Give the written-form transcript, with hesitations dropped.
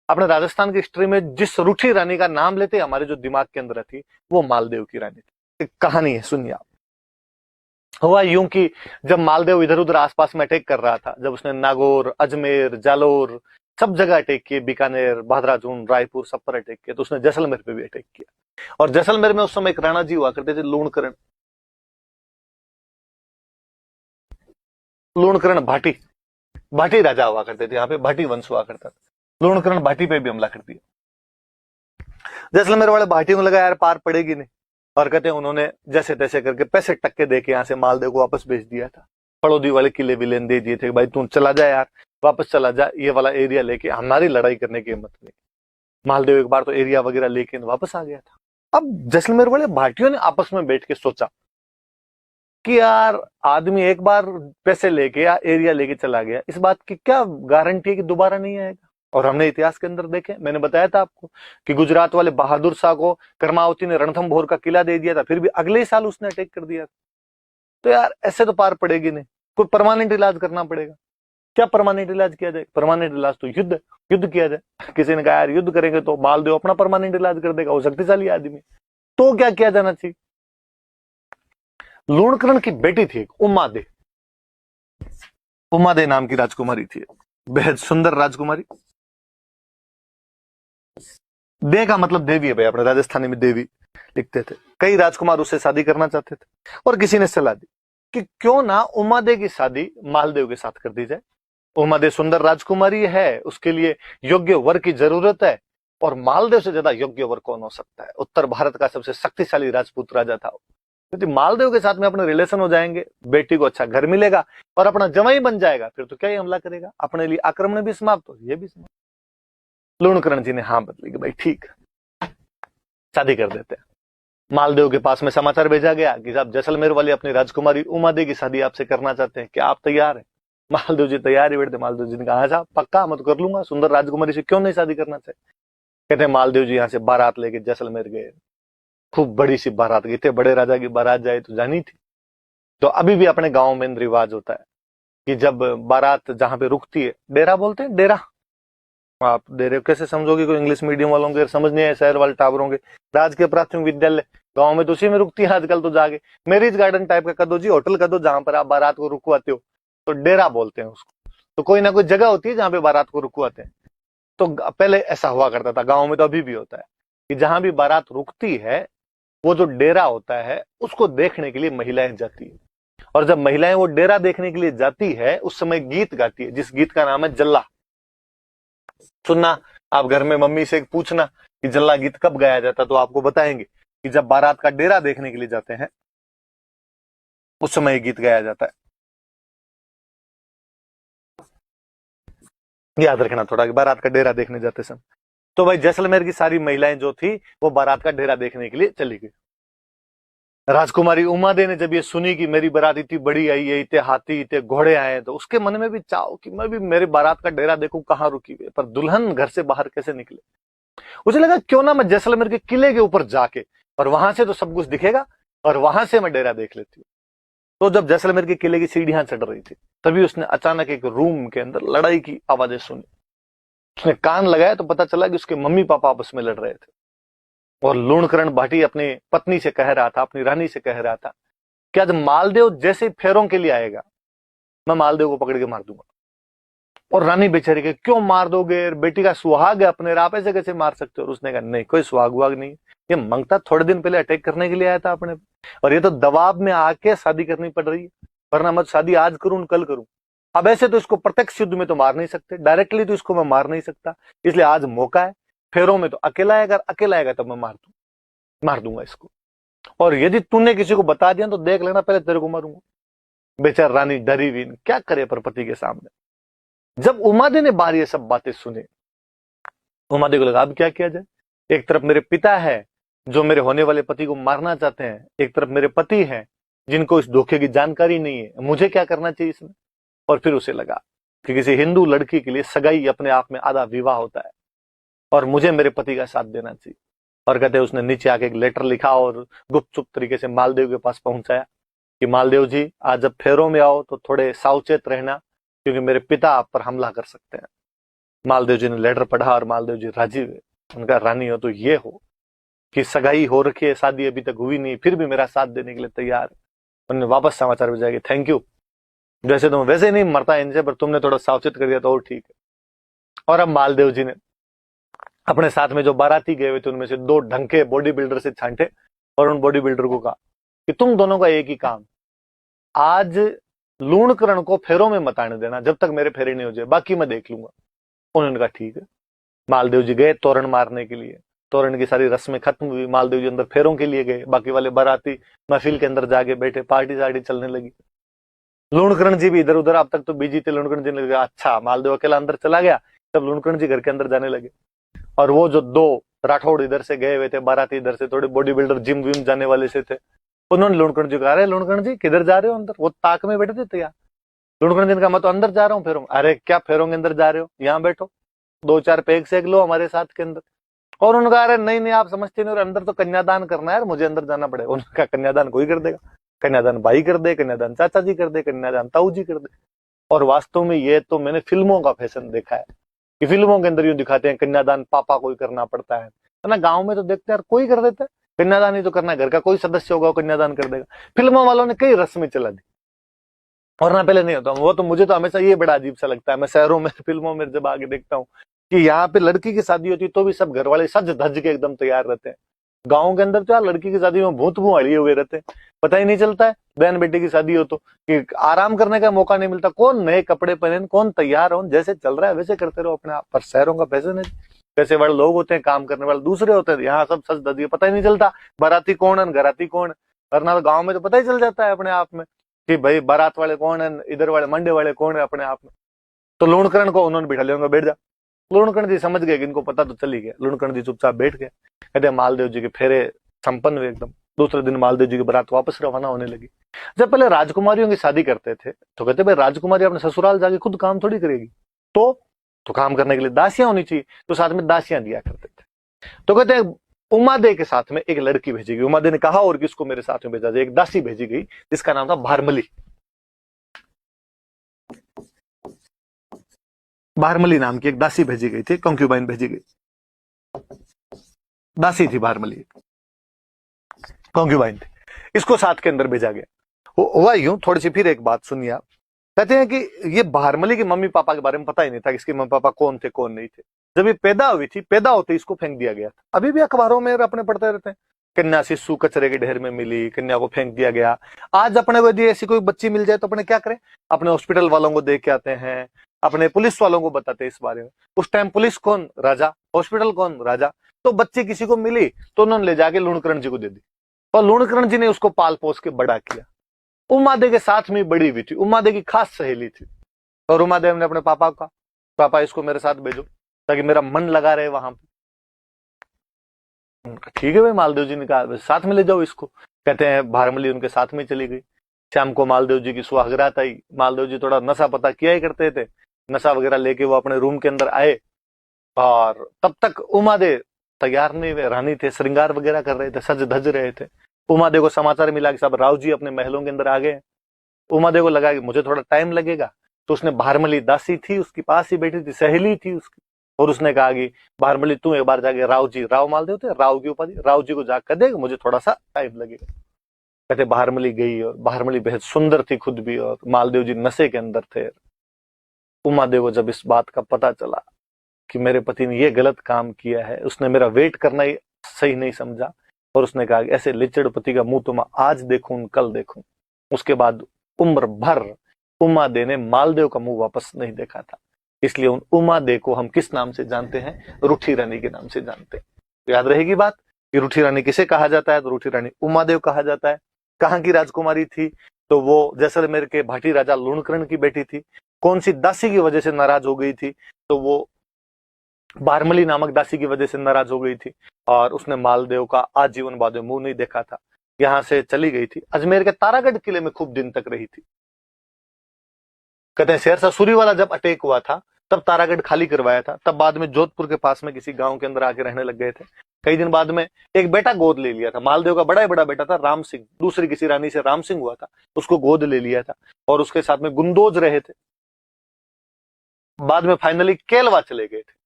अपने राजस्थान की हिस्ट्री में जिस रूठी रानी का नाम लेते हमारे जो दिमाग के अंदर थी, वो मालदेव की रानी थी। एक कहानी है, सुनिए आप। हुआ यूं कि जब मालदेव इधर उधर आसपास में अटैक कर रहा था, जब उसने नागौर, अजमेर, जालोर सब जगह अटैक किए, बीकानेर, बहादुराजून, रायपुर सब पर अटैक किया, तो उसने जैसलमेर पे भी अटैक किया। और जैसलमेर में उस समय एक राणा जी हुआ करते थे, लूणकरण, लूणकरण भाटी, भाटी राजा हुआ करते थे यहाँ पे, भाटी वंश हुआ करता था। लूणकरण भाटी पे भी हमला कर दिया। जैसलमेर वाले भाटियों को लगा यार पार पड़ेगी नहीं, और कहते हैं उन्होंने जैसे तैसे करके पैसे टक्के देके यहाँ से मालदेव को वापस भेज दिया था। फड़ौदी वाले किले विलेन दे दिए थे, भाई तू चला जा यार, वापस चला जा, ये वाला एरिया लेके हमारी लड़ाई करने की हिम्मत नहीं। मालदेव एक बार तो एरिया वगैरह लेके वापस आ गया था। अब जैसलमेर वाले भाटियों ने आपस में बैठ के सोचा कि यार आदमी एक बार पैसे लेके या एरिया लेके चला गया, इस बात की क्या गारंटी है कि दोबारा नहीं आएगा। और हमने इतिहास के अंदर देखे, मैंने बताया था आपको कि गुजरात वाले बहादुर शाह को कर्मावती ने रणथंभोर का किला दे दिया था, फिर भी अगले साल उसने अटैक कर दिया। तो यार ऐसे तो पार पड़ेगी नहीं, कोई परमानेंट इलाज करना पड़ेगा। क्या परमानेंट इलाज किया जाए? परमानेंट इलाज तो युद्ध, युद्ध किया जाए। किसी ने कहा यार युद्ध करेंगे तो मालदेव अपना परमानेंट इलाज कर देगा, वो शक्तिशाली आदमी। तो क्या किया जाना चाहिए? लूणकरण की बेटी थी एक उमादे, उमादे नाम की राजकुमारी थी, बेहद सुंदर राजकुमारी। दे का मतलब देवी है भाई, अपने राजस्थानी में देवी लिखते थे। कई राजकुमार उससे शादी करना चाहते थे, और किसी ने सलाह दी कि क्यों ना उमादे की शादी मालदेव के साथ कर दी जाए। उमादे सुंदर राजकुमारी है, उसके लिए योग्य वर की जरूरत है, और मालदेव से ज्यादा योग्य वर कौन हो सकता है? उत्तर भारत का सबसे शक्तिशाली राजपूत राजा था, क्योंकि मालदेव के साथ में अपने रिलेशन हो जाएंगे, बेटी को अच्छा घर मिलेगा और अपना जवाई बन जाएगा, फिर तो क्या ही हमला करेगा, अपने लिए आक्रमण भी समाप्त हो, ये भी समाप्त। लूणकरण जी ने हाँ बदली कि भाई ठीक, शादी कर देते हैं। मालदेव के पास में समाचार भेजा गया कि साहब जैसलमेर वाली अपनी राजकुमारी उमादे की शादी आपसे करना चाहते हैं, क्या आप तैयार हैं? मालदेव जी तैयार ही बैठे। मालदेव जी ने कहा साहब पक्का, मैं तो कर लूंगा, सुंदर राजकुमारी से क्यों नहीं शादी करना चाहिए। कहते हैं मालदेव जी यहाँ से बारात लेके जैसलमेर गए, खूब बड़ी सी बारात गई, इतने बड़े राजा की बारात जाए तो जानी थी। तो अभी भी अपने गांव में रिवाज होता है कि जब बारात जहां पे रुकती है, डेरा बोलते हैं, डेरा, आप डेरे कैसे समझोगे, कोई इंग्लिश मीडियम वालों के समझ नहीं है, शहर वाले टावरों के, राजकीय प्राथमिक विद्यालय गांव में तो उसी में रुकती है आजकल तो जाके। मैरिज गार्डन टाइप का कर दो जी, होटल कर दो जहां पर आप बारात को रुकवाते हो, तो डेरा बोलते हैं उसको। तो कोई ना कोई जगह होती है जहां पे बारात को रुकवाते हैं। तो पहले ऐसा हुआ करता था गाँव में, तो अभी भी होता है कि जहां भी बारात रुकती है, वो जो डेरा होता है उसको देखने के लिए महिलाएं जाती है। और जब महिलाएं वो डेरा देखने के लिए जाती है, उस समय गीत गाती है, जिस गीत का नाम है जल्ला। सुनना, आप घर में मम्मी से पूछना कि जल्ला गीत कब गाया जाता, तो आपको बताएंगे कि जब बारात का डेरा देखने के लिए जाते हैं, उस समय गीत गाया जाता है। याद रखना थोड़ा कि बारात का डेरा देखने जाते समय। तो भाई जैसलमेर की सारी महिलाएं जो थी वो बारात का डेरा देखने के लिए चली गई। राजकुमारी उमादे ने जब ये सुनी कि मेरी बारात इतनी बड़ी आई है, इतने हाथी इतने घोड़े आए, तो उसके मन में भी चाहो कि मैं भी मेरी बारात का डेरा देखूं कहाँ रुकी हुई है, पर दुल्हन घर से बाहर कैसे निकले। उसे लगा क्यों ना मैं जैसलमेर के किले के ऊपर जाके, और वहां से तो सब कुछ दिखेगा, और वहां से मैं डेरा देख लेती हूँ। तो जब जैसलमेर के किले की सीढ़ियां चढ़ रही थी, तभी उसने अचानक एक रूम के अंदर लड़ाई की आवाजें सुनी। उसने कान लगाया तो पता चला कि उसके मम्मी पापा आपस में लड़ रहे थे, और लूणकरण भाटी अपनी पत्नी से कह रहा था, अपनी रानी से कह रहा था कि आज मालदेव जैसे फेरों के लिए आएगा, मैं मालदेव को पकड़ के मार दूंगा। और रानी बेचारी के क्यों मार दोगे, बेटी का सुहाग है अपने, आप ऐसे कैसे मार सकते हो? और उसने कहा नहीं, कोई सुहाग वाग नहीं, ये मंगता थोड़े दिन पहले अटैक करने के लिए आया था अपने, और ये तो दबाव में आके शादी करनी पड़ रही है, वरना मैं शादी आज करूं कल करूं। अब ऐसे तो इसको प्रत्यक्ष युद्ध में तो मार नहीं सकते, डायरेक्टली तो इसको मैं मार नहीं सकता, इसलिए आज मौका है, फेरों में तो अकेला आएगा, अकेला आएगा तब मैं मार दूंगा इसको, और यदि तूने किसी को बता दिया तो देख लेना पहले तेरे को मारूंगा। बेचार रानी डरी हुई, क्या करे पर पति के सामने। जब उमादे ने बार ये सब बातें सुनी, उमादे को लगा अब क्या किया जाए। एक तरफ मेरे पिता है जो मेरे होने वाले पति को मारना चाहते हैं, एक तरफ मेरे पति हैं जिनको इस धोखे की जानकारी नहीं है, मुझे क्या करना चाहिए इसमें। और फिर उसे लगा कि किसी हिंदू लड़की के लिए सगाई अपने आप में आधा विवाह होता है, और मुझे मेरे पति का साथ देना चाहिए। और कहते उसने नीचे आके एक लेटर लिखा और गुपचुप तरीके से मालदेव के पास पहुंचाया कि मालदेव जी आज जब फेरों में आओ तो थोड़े सावचेत रहना, क्योंकि मेरे पिता आप पर हमला कर सकते हैं। मालदेव जी ने लेटर पढ़ा और मालदेव जी राजी हुए। उनका रानी हो तो ये हो कि सगाई हो रखी है, शादी अभी तक हुई नहीं, फिर भी मेरा साथ देने के लिए तैयार है। उन्होंने वापस समाचार भेजा कि थैंक यू, जैसे तुम वैसे नहीं मरता इनसे, पर तुमने थोड़ा सावचेत कर दिया तो और ठीक है। और अब मालदेव जी ने अपने साथ में जो बाराती गए हुए थे उनमें से 2 ढंग के बॉडी बिल्डर से छांटे और उन बॉडी बिल्डर को कहा कि तुम दोनों का एक ही काम, आज लूणकरण को फेरों में मत आने देना जब तक मेरे फेरे नहीं हो जाए, बाकी मैं देख लूंगा। उन्होंने कहा ठीक है। मालदेव जी गए तोरण मारने के लिए, तोरण की सारी रस्में खत्म हुई, मालदेव जी अंदर फेरों के लिए गए, बाकी वाले बाराती महफिल के अंदर जाके बैठे, पार्टी सार्टी चलने लगी। लूणकरण जी भी इधर उधर, अब तक तो बिजी थे। लूणकरण जी ने कहा अच्छा, मालदेव अकेला अंदर चला गया, तब लूणकरण जी घर के अंदर जाने लगे। और वो जो 2 राठौड़ इधर से गए हुए थे, बाराती इधर से, थोड़े बॉडी बिल्डर जिम विम जाने वाले से थे, उन्होंने लूणकरण जी को कहा, अरे लूणकरण जी किधर जा रहे हो अंदर? वो ताक में बैठे थे तैयार। लूणकरण जी ने कहा मैं तो अंदर जा रहा हूँ फेरों। अरे क्या फेरों के अंदर जा रहे हो, यहाँ बैठो, 2-4 पेग सेक लो हमारे साथ के अंदर। और उन्होंने कहा अरे नहीं नहीं, आप समझते नहीं, और अंदर तो कन्यादान करना है यार, मुझे अंदर जाना पड़ेगा। उन्होंने कहा कन्यादान कोई कर देगा, कन्यादान भाई कर दे, कन्यादान चाचा जी कर दे, कन्यादान ताऊ जी कर दे। और वास्तव में ये तो मैंने फिल्मों का फैशन देखा है कि फिल्मों के अंदर यूं दिखाते हैं कन्यादान पापा को ही करना पड़ता है ना। गांव में तो देखते हैं यार कोई कर देता है कन्यादान, ही तो करना है, घर का कोई सदस्य होगा वो कन्यादान कर देगा। फिल्मों वालों ने कई रस्में चला दी, और ना पहले नहीं होता वो तो। मुझे तो हमेशा ये बड़ा अजीब सा लगता है, मैं शहरों में फिल्मों में जब आगे देखता हूँ कि यहाँ पे लड़की की शादी होती है तो भी सब घर वाले सज धज के एकदम तैयार रहते हैं। गाँव के अंदर तो यार लड़की की शादी में भूत भुआड़िए हुए रहते हैं, पता ही नहीं चलता है। बहन बेटी की शादी हो तो कि आराम करने का मौका नहीं मिलता, कौन नए कपड़े पहने, कौन तैयार हो, जैसे चल रहा है वैसे करते रहो अपने आप। पर शहरों का फैशन है, पैसे वाले लोग होते हैं, काम करने वाले दूसरे होते हैं, यहाँ सब सज धज, पता ही नहीं चलता बाराती कौन है घराती कौन है। वरना तो गाँव में तो पता ही चल जाता है अपने आप में कि भाई बारात वाले कौन है, इधर वाले मंडे वाले कौन है अपने आप में। तो लूणकरण को उन्होंने बिठा लिया, बैठ जा। लूणकरण जी समझ गए कि इनको पता तो चल ही गया। लूणकरण जी चुपचाप बैठ गए। कहते मालदेव जी के फेरे संपन्न हुए एकदम। दूसरे दिन मालदेव जी की बारात वापस रवाना होने लगी। जब पहले राजकुमारियों की शादी करते थे तो कहते भाई राजकुमारी अपने ससुराल जाके खुद काम थोड़ी करेगी, तो काम करने के लिए दासियां होनी चाहिए, तो साथ में दासियां दिया करते थे। तो कहते हैं उमादे के साथ में एक लड़की भेजी गई। उमादे ने कहा और किसको मेरे साथ में भेजा जाए, एक दासी भेजी गई जिसका नाम था भारमली। भारमली नाम की एक दासी भेजी गई थी, कंक्यूबाइन भेजी गई, दासी थी भारमली, कंक्यूबाइन थी। इसको साथ के अंदर भेजा गया। हुआ यूं, थोड़ी सी फिर एक बात सुनिए आप। कहते हैं कि ये भारमली के मम्मी पापा के बारे में पता ही नहीं था, इसके मम्मी पापा कौन थे कौन नहीं थे। जब ये पैदा हुई थी, पैदा होते इसको फेंक दिया गया था। अभी भी अखबारों में अपने पढ़ते रहते हैं, कन्या शिशु कचरे के ढेर में मिली, कन्या को फेंक दिया गया। आज अपने को यदि ऐसी कोई बच्ची मिल जाए तो अपने क्या करें, अपने हॉस्पिटल वालों को देख के आते हैं, अपने पुलिस वालों को बताते हैं इस बारे में। उस टाइम पुलिस कौन, राजा, हॉस्पिटल कौन, राजा। तो बच्ची किसी को मिली तो उन्होंने ले जाके लूणकरण जी को दे दी, और लूणकरण जी ने उसको पाल पोस के बड़ा किया। उमादे के साथ में बड़ी हुई थी, उमादे की खास सहेली थी। और उमादेव ने अपने पापा का, पापा इसको मेरे साथ भेजो ताकि मेरा मन लगा रहे वहां पे। ठीक है भाई, मालदेव जी ने कहा साथ में ले जाओ इसको। कहते हैं भारमली उनके साथ में चली गई। शाम को मालदेव जी की सुहागरात आई। मालदेव जी थोड़ा नशा पता किया ही करते थे, नशा वगैरह लेके वो अपने रूम के अंदर आए, और तब तक उमादेव तैयार नहीं हुए, रानी थे, श्रृंगार वगैरह कर रहे थे, सज धज रहे थे। उमादेव को समाचार मिला कि सब राव जी अपने महलों के अंदर आ गए। उमादेव को लगा कि मुझे थोड़ा टाइम लगेगा, तो उसने भारमली दासी थी उसके पास ही बैठी थी, सहेली थी उसकी, और उसने कहा कि भारमली तू एक बार जाके राव जी, राव मालदेव थे, राव की उपाधि, राव जी को जाकर देगा, मुझे थोड़ा सा टाइम लगेगा। कहते भारमली गई, और भारमली बेहद सुंदर थी खुद भी, और मालदेव जी नशे के अंदर थे। उमादेव को जब इस बात का पता चला कि मेरे पति ने ये गलत काम किया है, उसने मेरा वेट करना ही सही नहीं समझा, और उसने कहा कि ऐसे लिचड़ पति का मुंह तो मैं आज देखूं कल देखूं। उसके बाद उम्र भर उमादे ने मालदेव का मुंह वापस नहीं देखा था। इसलिए उन उमादे को हम किस नाम से जानते हैं, रूठी रानी के नाम से जानते हैं। तो याद रहेगी बात कि रूठी रानी किसे कहा जाता है, तो रूठी रानी उमादेव कहा जाता है। कहाँ की राजकुमारी थी, तो वो जैसलमेर के भाटी राजा लूणकरण की बेटी थी। कौन सी दासी की वजह से नाराज हो गई थी, तो वो भारमली नामक दासी की वजह से नाराज हो गई थी, और उसने मालदेव का आजीवन बाद में मुंह नहीं देखा था। यहां से चली गई थी, अजमेर के तारागढ़ किले में खूब दिन तक रही थी। कहते हैं शेरशाह सूरी वाला जब अटैक हुआ था तब तारागढ़ खाली करवाया था, तब बाद में जोधपुर के पास में किसी गांव के अंदर आके रहने लग गए थे। कई दिन बाद में एक बेटा गोद ले लिया था, मालदेव का बड़ा ही बड़ा बेटा था राम सिंह, दूसरी किसी रानी से राम सिंह हुआ था, उसको गोद ले लिया था, और उसके साथ में गुंदोज रहे थे। बाद में फाइनली केलवा चले गए थे।